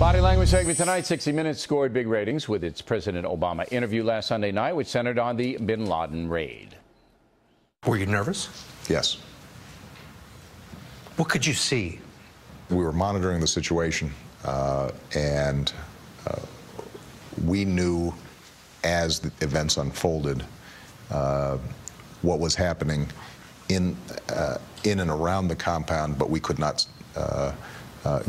Body language segment tonight. 60 Minutes scored big ratings with its President Obama interview last Sunday night, which centered on the bin Laden raid. Were you nervous? Yes. What could you see? We were monitoring the situation, and we knew as the events unfolded what was happening in and around the compound, but we could not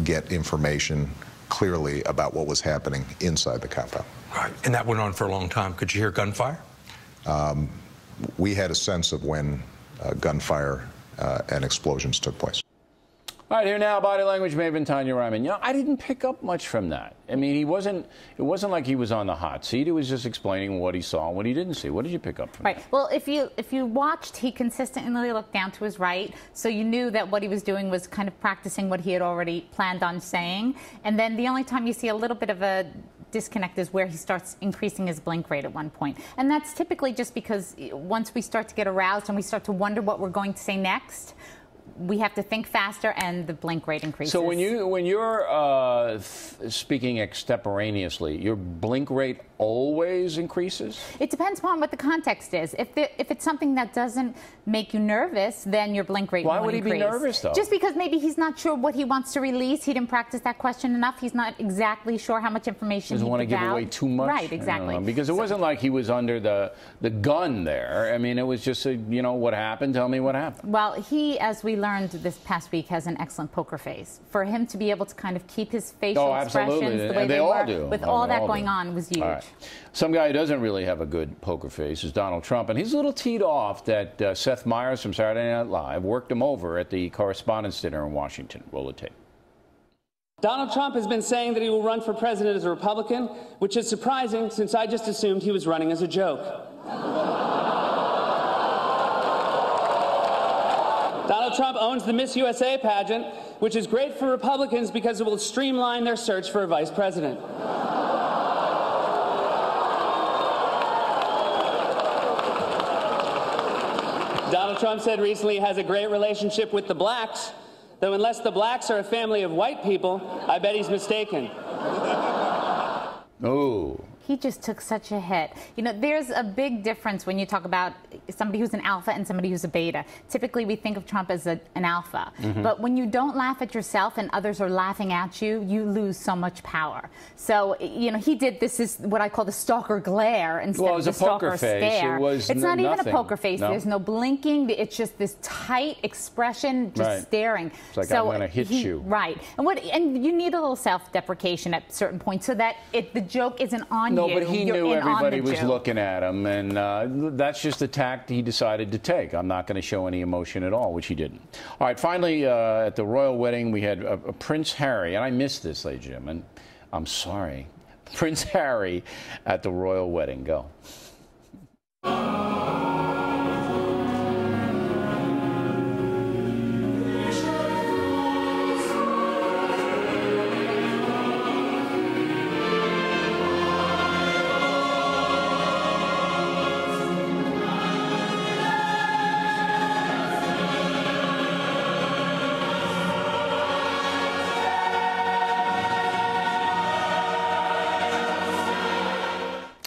get information clearly about what was happening inside the compound. Right, and that went on for a long time. Could you hear gunfire? We had a sense of when gunfire and explosions took place. All right, here now, body language maven Tanya Ryman. You know, I didn't pick up much from that. I mean, it wasn't like he was on the hot seat. He was just explaining what he saw and what he didn't see. What did you pick up from that? Right. Well, if you watched, he consistently looked down to his right, so you knew that what he was doing was kind of practicing what he had already planned on saying. And then the only time you see a little bit of a disconnect is where he starts increasing his blink rate at one point. And that's typically just because once we start to get aroused and we start to wonder what we're going to say next, we have to think faster, and the blink rate increases. So when you're speaking extemporaneously, your blink rate always increases? It depends upon what the context is. If it's something that doesn't make you nervous, then your blink rate won't increase. Why would he be nervous, though? Just because maybe he's not sure what he wants to release. He didn't practice that question enough. He's not exactly sure how much information doesn't want to give away too much. Right, exactly. Because it wasn't like he was under the gun there. I mean, it was just what happened? Tell me what happened. Well, he, as we learned this past week, has an excellent poker face. For him to be able to kind of keep his facial expressions the way they were, with all that going on, was huge. All right. Some guy who doesn't really have a good poker face is Donald Trump, and he's a little teed off that Seth Meyers from Saturday Night Live worked him over at the Correspondents' Dinner in Washington. Roll the tape. Donald Trump has been saying that he will run for president as a Republican, which is surprising since I just assumed he was running as a joke. Donald Trump owns the Miss USA pageant, which is great for Republicans because it will streamline their search for a vice president. Donald Trump said recently he has a great relationship with the blacks, though unless the blacks are a family of white people, I bet he's mistaken. Oh. He just took such a hit. You know, there's a big difference when you talk about somebody who's an alpha and somebody who's a beta. Typically, we think of Trump as an alpha. But when you don't laugh at yourself and others are laughing at you, you lose so much power. So, you know, he did, this is what I call the stalker glare instead of the stalker stare. It's not even a poker face. No. There's no blinking. It's just this tight expression, just staring. It's like, I'm going to hit you. Right. And you need a little self-deprecation at certain points so that the joke isn't on No, you. but he knew everybody was looking at him, and that's just the tact he decided to take. I'm not going to show any emotion at all, which he didn't. All right, finally, at the royal wedding, we had Prince Harry, and I missed this, ladies and gentlemen. I'm sorry. Prince Harry at the royal wedding. Go.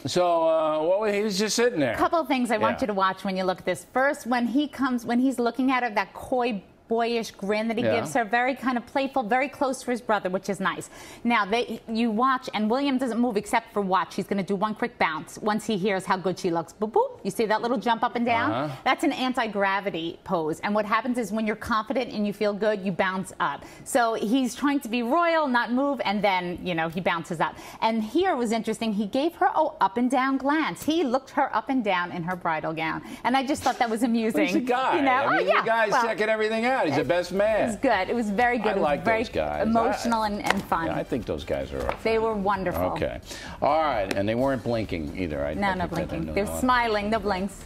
So he was just sitting there. A couple of things I want you to watch when you look at this. First, when he's looking at her, that coy, boyish grin that he gives her, very kind of playful, very close to his brother, which is nice. Now, you watch, and William doesn't move except for watch. He's going to do one quick bounce once he hears how good she looks. Boop, boop. You see that little jump up and down? That's an anti-gravity pose. And what happens is when you're confident and you feel good, you bounce up. So he's trying to be royal, not move, and then, you know, he bounces up. And here was interesting. He gave her an up and down glance. He looked her up and down in her bridal gown. And I just thought that was amusing. He's a guy. You know? I mean, the guy's checking everything out. He's the best man. It was good. It was very good. I like very those guys. Emotional and fun. Yeah, I think those guys are. They were wonderful. Okay. All right. And they weren't blinking either. No blinking. They're smiling. No blinks.